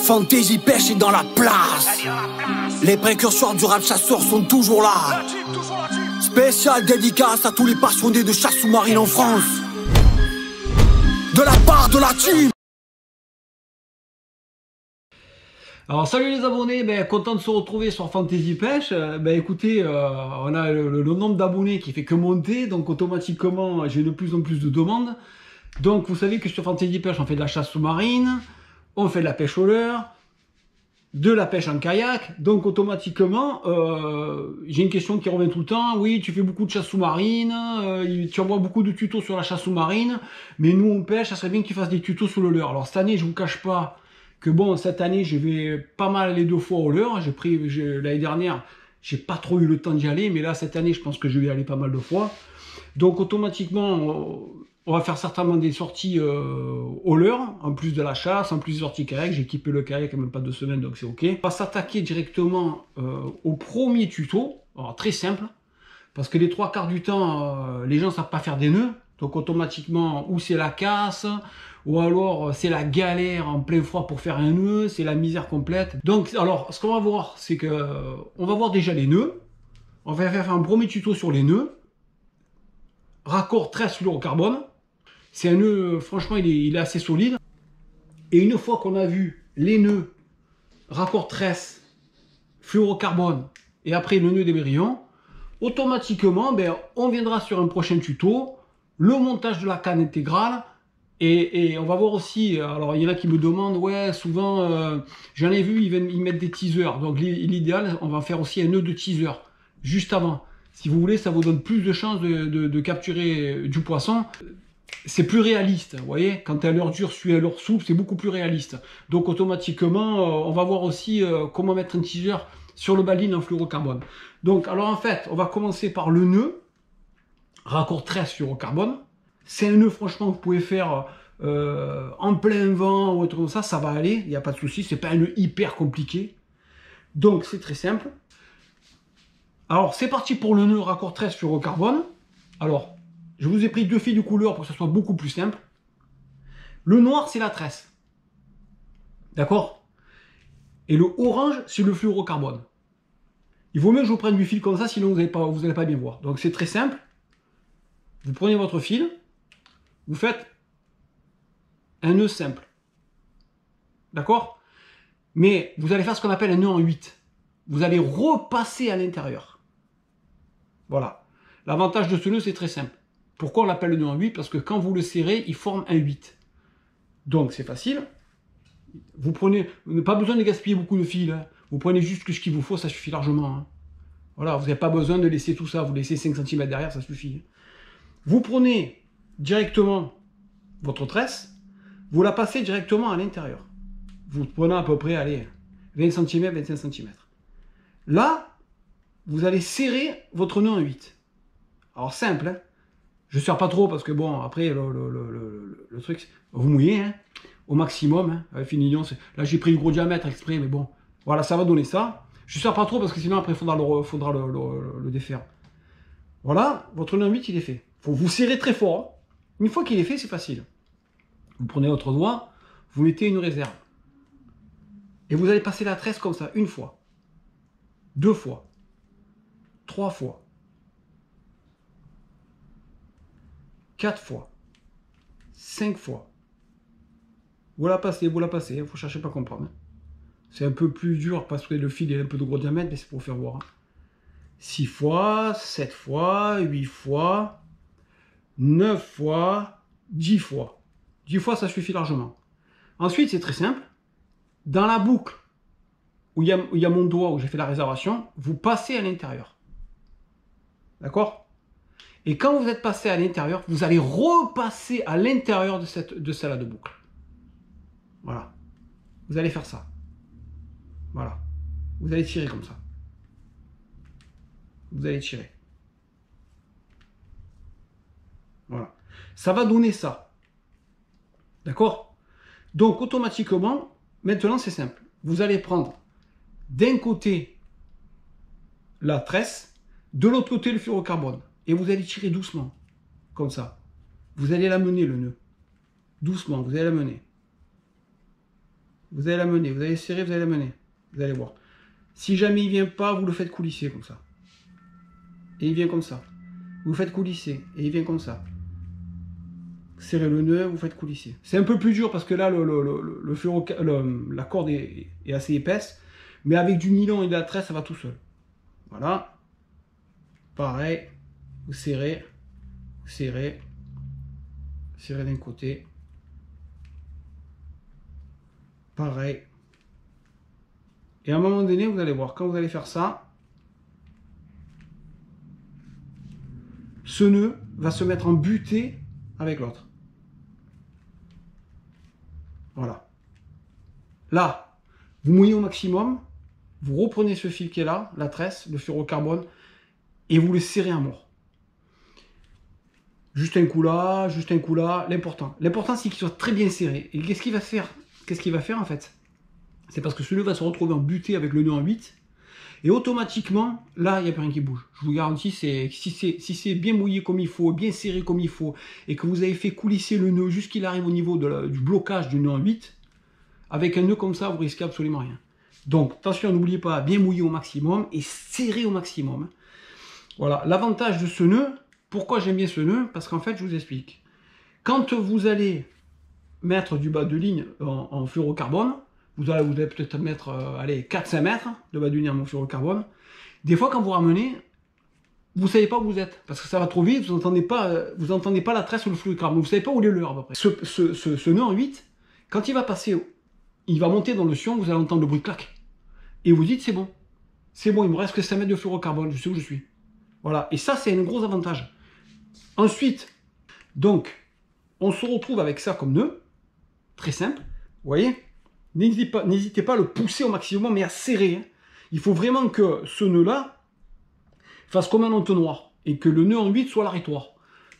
Fantasy Pêche est dans la place. Les précurseurs du rap chasseur sont toujours là. Spécial dédicace à tous les passionnés de chasse sous-marine en France. De la part de la team. Alors salut les abonnés, content de se retrouver sur Fantasy Pêche. Écoutez, on a le nombre d'abonnés qui fait que monter, donc automatiquement j'ai de plus en plus de demandes. Donc vous savez que sur Fantasy Pêche on fait de la chasse sous-marine, on fait de la pêche au leurre, de la pêche en kayak. Donc automatiquement j'ai une question qui revient tout le temps. Oui, tu fais beaucoup de chasse sous-marine, tu envoies beaucoup de tutos sur la chasse sous-marine, mais nous on pêche, ça serait bien que tu fasses des tutos sur le leurre. Alors cette année je vous cache pas que bon, cette année, je vais pas mal aller 2 fois au leurre. L'année dernière, j'ai pas trop eu le temps d'y aller, mais là, cette année, je pense que je vais y aller pas mal de fois. Donc, automatiquement, on va faire certainement des sorties au leurre, en plus de la chasse, en plus des sorties kayak. J'ai équipé le kayak il n'y a même pas 2 semaines, donc c'est OK. On va s'attaquer directement au premier tuto. Alors, très simple, parce que les 3/4 du temps, les gens ne savent pas faire des nœuds. Donc, automatiquement, ou c'est la casse, ou alors c'est la galère en plein froid pour faire un nœud, c'est la misère complète. Donc alors ce qu'on va voir, c'est que on va voir déjà les nœuds. On va faire un premier tuto sur les nœuds. Raccord 13 fluorocarbone. C'est un nœud, franchement il est assez solide. Et une fois qu'on a vu les nœuds raccord 13 fluorocarbone et après le nœud des brillants, automatiquement on viendra sur un prochain tuto, le montage de la canne intégrale. Et on va voir aussi, alors il y en a qui me demandent, ouais, souvent, j'en ai vu, ils mettent des teasers. Donc l'idéal, on va faire aussi un nœud de teaser, juste avant. Si vous voulez, ça vous donne plus de chances de capturer du poisson. C'est plus réaliste, vous voyez, quand à l'heure dure suit à l'heure souple, c'est beaucoup plus réaliste. Donc automatiquement, on va voir aussi comment mettre un teaser sur le baline en fluorocarbone. Donc, alors en fait, on va commencer par le nœud, raccord 13 fluorocarbone. C'est un nœud, franchement, que vous pouvez faire en plein vent ou autre comme ça va aller, il n'y a pas de souci, c'est pas un nœud hyper compliqué. Donc, c'est très simple. Alors, c'est parti pour le nœud raccord 13 fluorocarbone. Alors, je vous ai pris 2 fils de couleur pour que ce soit beaucoup plus simple. Le noir, c'est la tresse. D'accord? Et le orange, c'est le fluorocarbone. Il vaut mieux que je vous prenne du fil comme ça, sinon vous n'allez pas bien voir. Donc, c'est très simple. Vous prenez votre fil. Vous faites un nœud simple. D'accord? Mais vous allez faire ce qu'on appelle un nœud en 8. Vous allez repasser à l'intérieur. Voilà. L'avantage de ce nœud, c'est très simple. Pourquoi on l'appelle le nœud en 8? Parce que quand vous le serrez, il forme un 8. Donc, c'est facile. Vous prenez, pas besoin de gaspiller beaucoup de fil. Hein. Vous prenez juste ce qu'il vous faut, ça suffit largement. Hein. Voilà, vous n'avez pas besoin de laisser tout ça. Vous laissez 5 cm derrière, ça suffit. Vous prenez directement votre tresse, vous la passez directement à l'intérieur. Vous prenez à peu près, allez, 20 cm, 25 cm. Là, vous allez serrer votre nœud en 8. Alors simple, hein. Je ne serre pas trop parce que bon, après, le truc, vous mouillez, hein, au maximum. Hein, avec finition, là, j'ai pris le gros diamètre exprès, mais bon, voilà, ça va donner ça. Je ne serre pas trop parce que sinon, après, il faudra le défaire. Voilà, votre nœud en 8, il est fait. Il faut vous serrer très fort. Hein. Une fois qu'il est fait, c'est facile. Vous prenez votre doigt, vous mettez une réserve. Et vous allez passer la tresse comme ça, 1 fois, 2 fois, 3 fois, 4 fois, 5 fois. Vous la passez, il ne faut chercher pas à comprendre. Hein. C'est un peu plus dur parce que le fil est un peu de gros diamètre, mais c'est pour vous faire voir. Hein. 6 fois, 7 fois, 8 fois, 9 fois, 10 fois. 10 fois, ça suffit largement. Ensuite, c'est très simple. Dans la boucle où il y a mon doigt, où j'ai fait la réservation, vous passez à l'intérieur. D'accord? Et quand vous êtes passé à l'intérieur, vous allez repasser à l'intérieur de celle-là de boucle. Voilà. Vous allez faire ça. Voilà. Vous allez tirer comme ça. Vous allez tirer. Voilà. Ça va donner ça. D'accord? Donc, automatiquement, maintenant, c'est simple. Vous allez prendre d'un côté la tresse, de l'autre côté le fluorocarbone. Et vous allez tirer doucement. Comme ça. Vous allez l'amener, le nœud. Doucement, vous allez l'amener. vous allez la mener, vous allez serrer, vous allez la mener. Vous allez voir. Si jamais il vient pas, vous le faites coulisser comme ça. Et il vient comme ça. Vous faites coulisser et il vient comme ça. Serrez le nœud, vous faites coulisser. C'est un peu plus dur parce que là, la corde est assez épaisse. Mais avec du nylon et de la tresse, ça va tout seul. Voilà. Pareil. Vous serrez. Vous serrez. Serrez d'un côté. Pareil. Et à un moment donné, vous allez voir, quand vous allez faire ça, ce nœud va se mettre en butée avec l'autre. Voilà. Là, vous mouillez au maximum, vous reprenez ce fil qui est là, la tresse, le fluorocarbone, et vous le serrez à mort. Juste un coup là, l'important. L'important, c'est qu'il soit très bien serré. Et qu'est-ce qu'il va faire? Qu'est-ce qu'il va faire en fait? C'est parce que ce nœud va se retrouver en butée avec le nœud en 8. Et automatiquement, là, il n'y a plus rien qui bouge. Je vous garantis, si c'est bien mouillé comme il faut, bien serré comme il faut, et que vous avez fait coulisser le nœud jusqu'il arrive au niveau du blocage du nœud en 8, avec un nœud comme ça, vous risquez absolument rien. Donc, attention, n'oubliez pas, bien mouiller au maximum et serrer au maximum. Voilà, l'avantage de ce nœud, pourquoi j'aime bien ce nœud? Parce qu'en fait, je vous explique. Quand vous allez mettre du bas de ligne en fluorocarbone, vous allez peut-être mettre 4-5 mètres de bas de ligne en fluorocarbone. Des fois, quand vous ramenez, vous ne savez pas où vous êtes, parce que ça va trop vite, vous n'entendez pas la tresse ou le fluorocarbone, vous ne savez pas où il est le leurre à peu près. Ce nœud en 8, quand il va passer, il va monter dans le sion, vous allez entendre le bruit clac. Et vous dites, c'est bon, il me reste que 5 mètres de fluorocarbone, je sais où je suis. Voilà, et ça, c'est un gros avantage. Ensuite, donc, on se retrouve avec ça comme nœud, très simple, vous voyez. N'hésitez pas à le pousser au maximum, mais à serrer. Hein. Il faut vraiment que ce nœud-là fasse comme un entonnoir, et que le nœud en 8 soit l'arrêtoir.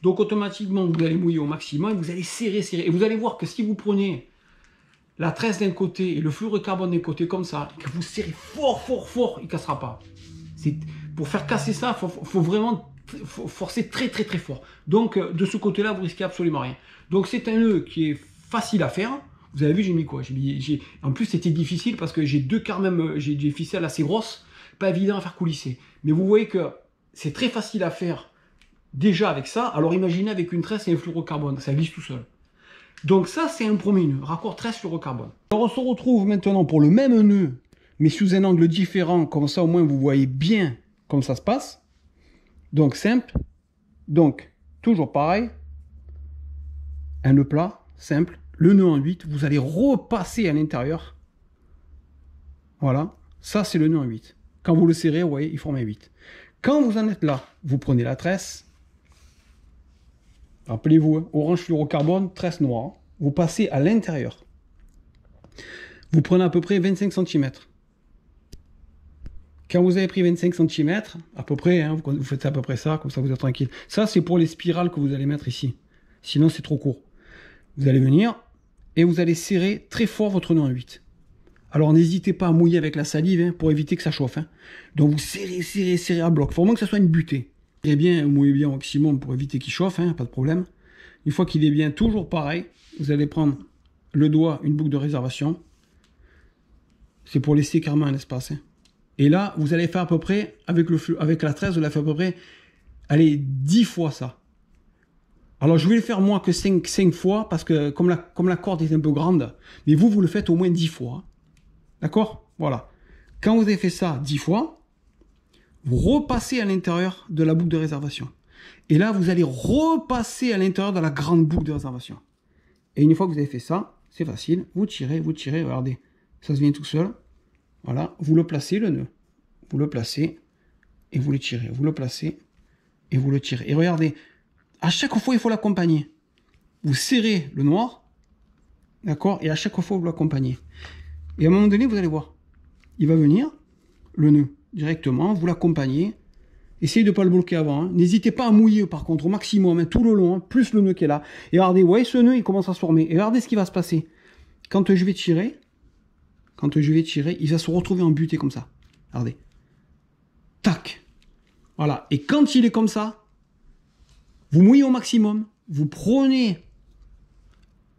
Donc automatiquement, vous allez mouiller au maximum, et vous allez serrer. Et vous allez voir que si vous prenez la tresse d'un côté et le fluorocarbone d'un côté comme ça, que vous serrez fort, il ne cassera pas. Pour faire casser ça, il faut vraiment forcer très fort. Donc de ce côté-là, vous risquez absolument rien. Donc c'est un nœud qui est facile à faire. Vous avez vu, j'ai mis quoi? En plus, c'était difficile parce que j'ai deux quarts même, j'ai des ficelles assez grosses, pas évident à faire coulisser. Mais vous voyez que c'est très facile à faire déjà avec ça. Alors imaginez avec une tresse et un fluorocarbone, ça glisse tout seul. Donc ça, c'est un premier nœud, raccord tresse fluorocarbone. Alors on se retrouve maintenant pour le même nœud, mais sous un angle différent, comme ça au moins vous voyez bien comment ça se passe. Donc simple, donc toujours pareil, un nœud plat, simple. Le nœud en 8, vous allez repasser à l'intérieur. Voilà, ça c'est le nœud en 8. Quand vous le serrez, vous voyez, il forme un 8. Quand vous en êtes là, vous prenez la tresse. Rappelez-vous, hein, orange fluorocarbone, tresse noire. Vous passez à l'intérieur. Vous prenez à peu près 25 cm. Quand vous avez pris 25 cm, à peu près, hein, vous faites à peu près ça, comme ça vous êtes tranquille. Ça c'est pour les spirales que vous allez mettre ici. Sinon c'est trop court. Vous allez venir et vous allez serrer très fort votre nœud en 8. Alors n'hésitez pas à mouiller avec la salive hein, pour éviter que ça chauffe. Hein. Donc vous serrez à bloc. Il faut vraiment que ça soit une butée. Et bien, vous mouillez bien au maximum pour éviter qu'il chauffe, hein, pas de problème. Une fois qu'il est bien, toujours pareil, vous allez prendre le doigt, une boucle de réservation. C'est pour laisser carrément un espace. Hein. Et là, vous allez faire à peu près, avec la tresse, vous allez faire à peu près, allez, 10 fois ça. Alors je vais le faire moins que 5 fois, parce que comme la corde est un peu grande, mais vous le faites au moins 10 fois. D'accord? Voilà. Quand vous avez fait ça 10 fois, vous repassez à l'intérieur de la boucle de réservation. Et là, vous allez repasser à l'intérieur de la grande boucle de réservation. Et une fois que vous avez fait ça, c'est facile. Vous tirez, regardez. Ça se vient tout seul. Voilà. Vous le placez, le nœud. Vous le placez et vous le tirez. Vous le placez et vous le tirez. Et regardez, à chaque fois, il faut l'accompagner. Vous serrez le noir. D'accord? Et à chaque fois, vous l'accompagnez. Et à un moment donné, vous allez voir. Il va venir, le nœud, directement. Vous l'accompagnez. Essayez de ne pas le bloquer avant. Hein. N'hésitez pas à mouiller, par contre, au maximum, hein, tout le long, hein, plus le nœud qui est là. Et regardez, vous voyez, ce nœud, il commence à se former. Et regardez ce qui va se passer. Quand je vais tirer, il va se retrouver en butée comme ça. Regardez. Tac. Voilà. Et quand il est comme ça, vous mouillez au maximum. Vous prenez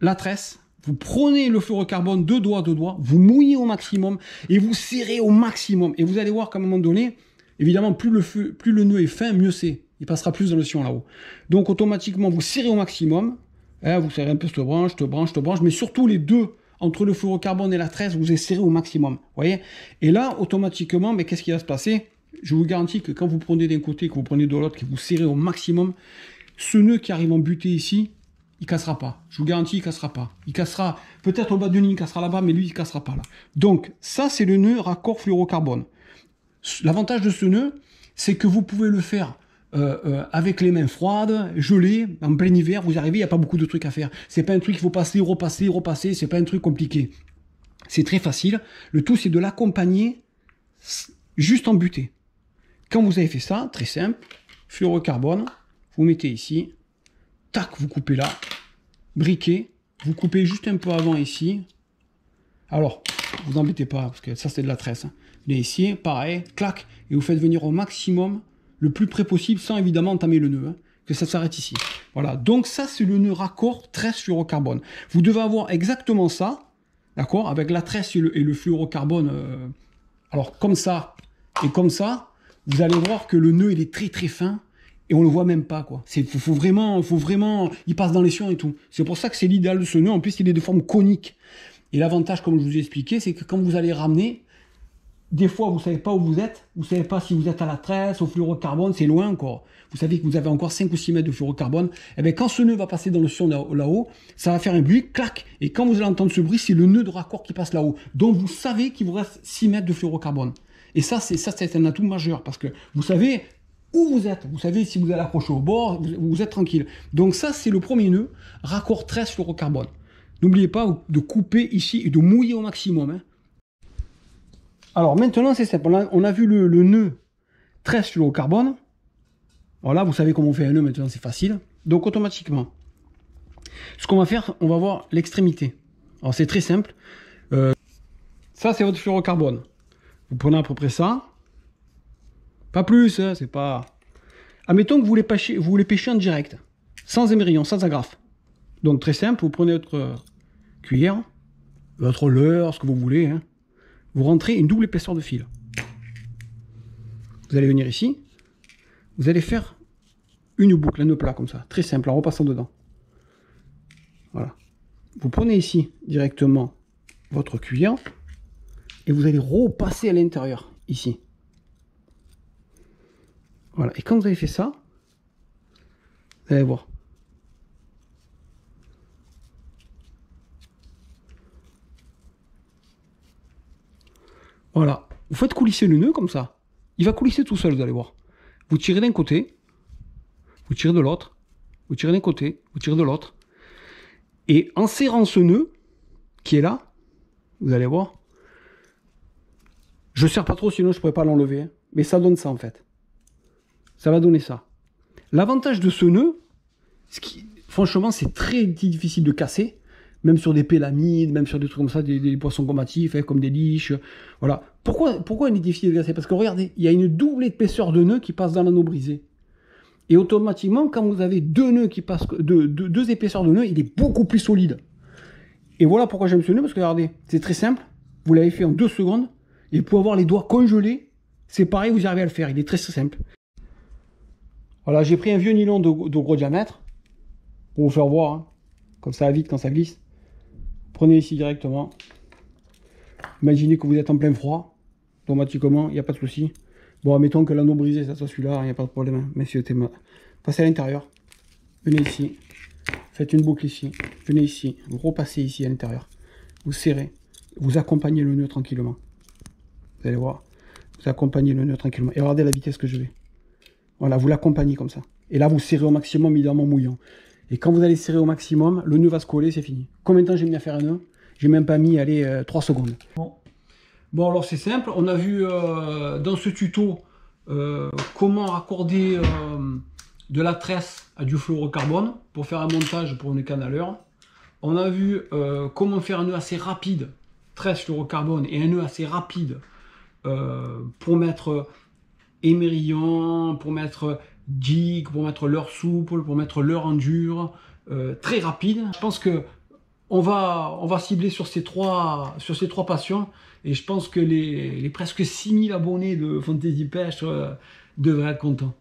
la tresse, vous prenez le fluorocarbone deux doigts, vous mouillez au maximum et vous serrez au maximum. Et vous allez voir qu'à un moment donné, évidemment, plus le nœud est fin, mieux c'est. Il passera plus dans le sillon là-haut. Donc automatiquement, vous serrez au maximum. Hein, vous serrez un peu cette branche, mais surtout les deux, entre le fluorocarbone et la tresse, vous serrez au maximum. Vous voyez? Et là, automatiquement, mais qu'est-ce qui va se passer? Je vous garantis que quand vous prenez d'un côté, que vous prenez de l'autre, que vous serrez au maximum, ce nœud qui arrive en butée ici, il cassera pas. Je vous garantis, il cassera pas. Il cassera, peut-être au bas de ligne, il cassera là-bas, mais lui, il cassera pas là. Donc, ça, c'est le nœud raccord fluorocarbone. L'avantage de ce nœud, c'est que vous pouvez le faire avec les mains froides, gelées, en plein hiver, vous arrivez, il n'y a pas beaucoup de trucs à faire. C'est pas un truc qu'il faut passer, repasser, c'est pas un truc compliqué. C'est très facile. Le tout, c'est de l'accompagner juste en butée. Quand vous avez fait ça, très simple, fluorocarbone, vous mettez ici, tac, vous coupez là, briquet, vous coupez juste un peu avant ici. Alors, vous embêtez pas, parce que ça c'est de la tresse. Hein. Mais ici, pareil, clac, et vous faites venir au maximum, le plus près possible, sans évidemment entamer le nœud, hein, que ça s'arrête ici. Voilà, donc ça c'est le nœud raccord tresse fluorocarbone. Vous devez avoir exactement ça, d'accord, avec la tresse et le fluorocarbone, alors comme ça et comme ça, vous allez voir que le nœud il est très très fin, et on le voit même pas, quoi. Faut vraiment, il passe dans les sillons et tout. C'est pour ça que c'est l'idéal de ce nœud. En plus, il est de forme conique. Et l'avantage, comme je vous ai expliqué, c'est que quand vous allez ramener, des fois, vous savez pas où vous êtes. Vous savez pas si vous êtes à la tresse, au fluorocarbone, c'est loin encore. Vous savez que vous avez encore 5 ou 6 mètres de fluorocarbone. Et bien, quand ce nœud va passer dans le sillon là-haut, ça va faire un bruit, clac. Et quand vous allez entendre ce bruit, c'est le nœud de raccord qui passe là-haut. Donc, vous savez qu'il vous reste 6 mètres de fluorocarbone. Et ça, c'est un atout majeur parce que vous savez où vous êtes. Vous savez si vous allez accrocher au bord, vous êtes tranquille. Donc ça, c'est le premier nœud, raccord tresse fluorocarbone. N'oubliez pas de couper ici et de mouiller au maximum. Hein. Alors maintenant, c'est simple. On a vu le nœud tresse fluorocarbone. Voilà, vous savez comment on fait un nœud maintenant, c'est facile. Donc automatiquement, ce qu'on va faire, on va voir l'extrémité. Alors c'est très simple. Ça, c'est votre fluorocarbone. Vous prenez à peu près ça. Pas plus, hein, c'est pas... Admettons que vous les pêchez en direct, sans émerillon, sans agrafe. Donc très simple, vous prenez votre cuillère, votre leurre, ce que vous voulez, hein. Vous rentrez une double épaisseur de fil. Vous allez venir ici, vous allez faire une boucle, un nœud plat comme ça, très simple, en repassant dedans. Voilà. Vous prenez ici directement votre cuillère, et vous allez repasser à l'intérieur, ici. Voilà, et quand vous avez fait ça, vous allez voir. Voilà, vous faites coulisser le nœud comme ça. Il va coulisser tout seul, vous allez voir. Vous tirez d'un côté, vous tirez de l'autre, vous tirez d'un côté, vous tirez de l'autre. Et en serrant ce nœud, qui est là, vous allez voir. Je ne serre pas trop, sinon je ne pourrais pas l'enlever. Hein, mais ça donne ça en fait. Ça va donner ça. L'avantage de ce nœud, franchement, c'est très difficile de casser, même sur des pélamides, même sur des trucs comme ça, des poissons combatifs, hein, comme des liches. Voilà. Pourquoi il est difficile de casser? Parce que regardez, il y a une double épaisseur de nœud qui passe dans l'anneau brisé. Et automatiquement, quand vous avez deux nœuds qui passent, deux épaisseurs de nœud, il est beaucoup plus solide. Et voilà pourquoi j'aime ce nœud, parce que regardez, c'est très simple. Vous l'avez fait en 2 secondes, et pour avoir les doigts congelés, c'est pareil, vous y arrivez à le faire. Il est très simple. Voilà, j'ai pris un vieux nylon de gros diamètre, pour vous faire voir, hein. Comme ça va vite quand ça glisse. Prenez ici directement. Imaginez que vous êtes en plein froid, automatiquement, il n'y a pas de souci. Bon, admettons que l'anneau brisé, ça soit celui-là, il n'y a pas de problème. Hein. Messieurs, passez à l'intérieur. Venez ici. Faites une boucle ici. Venez ici. Vous repassez ici à l'intérieur. Vous serrez. Vous accompagnez le nœud tranquillement. Vous allez voir. Vous accompagnez le nœud tranquillement. Et regardez la vitesse que je vais. Voilà, vous l'accompagnez comme ça. Et là, vous serrez au maximum, évidemment mouillant. Et quand vous allez serrer au maximum, le nœud va se coller, c'est fini. Combien de temps j'ai mis à faire un nœud? J'ai même pas mis, allez, 3 secondes. Bon, alors c'est simple. On a vu dans ce tuto comment raccorder de la tresse à du fluorocarbone pour faire un montage pour une canne à leurre. On a vu comment faire un nœud assez rapide, tresse fluorocarbone, et un nœud assez rapide pour mettre émerillon, pour mettre jig, pour mettre leurre souple, pour mettre leurre en dur, très rapide. Je pense que on va cibler sur ces trois passions. Et je pense que les presque 6000 abonnés de Fantasy Pêche devraient être contents.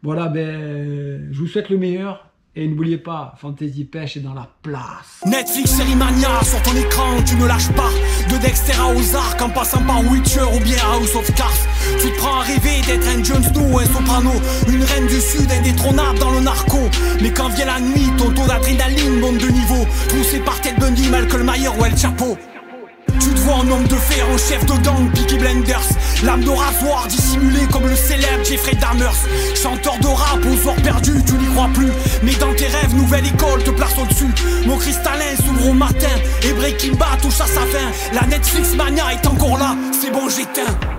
Voilà, ben, je vous souhaite le meilleur. Et n'oubliez pas, Fantasy Pêche est dans la place. Netflix, série mania, sur ton écran, tu ne lâches pas. De Dexter à Ozark, en passant par Witcher ou bien House of Cards. Tu te prends à rêver d'être un Jon Snow, un soprano, une reine du sud, indétrônable dans le narco. Mais quand vient la nuit, ton taux d'adrénaline monte de niveau. Poussé par Ted Bundy, Malcolm Mayer ou El Chapo. Tu te vois en homme de fer, au chef de gang, Peaky Blinders. Lame de rasoir, dissimulé comme le célèbre Jeffrey Dahmer. Chanteur de rap, aux heures perdues, tu n'y crois plus. Mais dans tes rêves, nouvelle école te place au-dessus. Mon cristallin s'ouvre au matin, et Breaking Bad touche à sa fin. La Netflix mania est encore là, c'est bon j'éteins.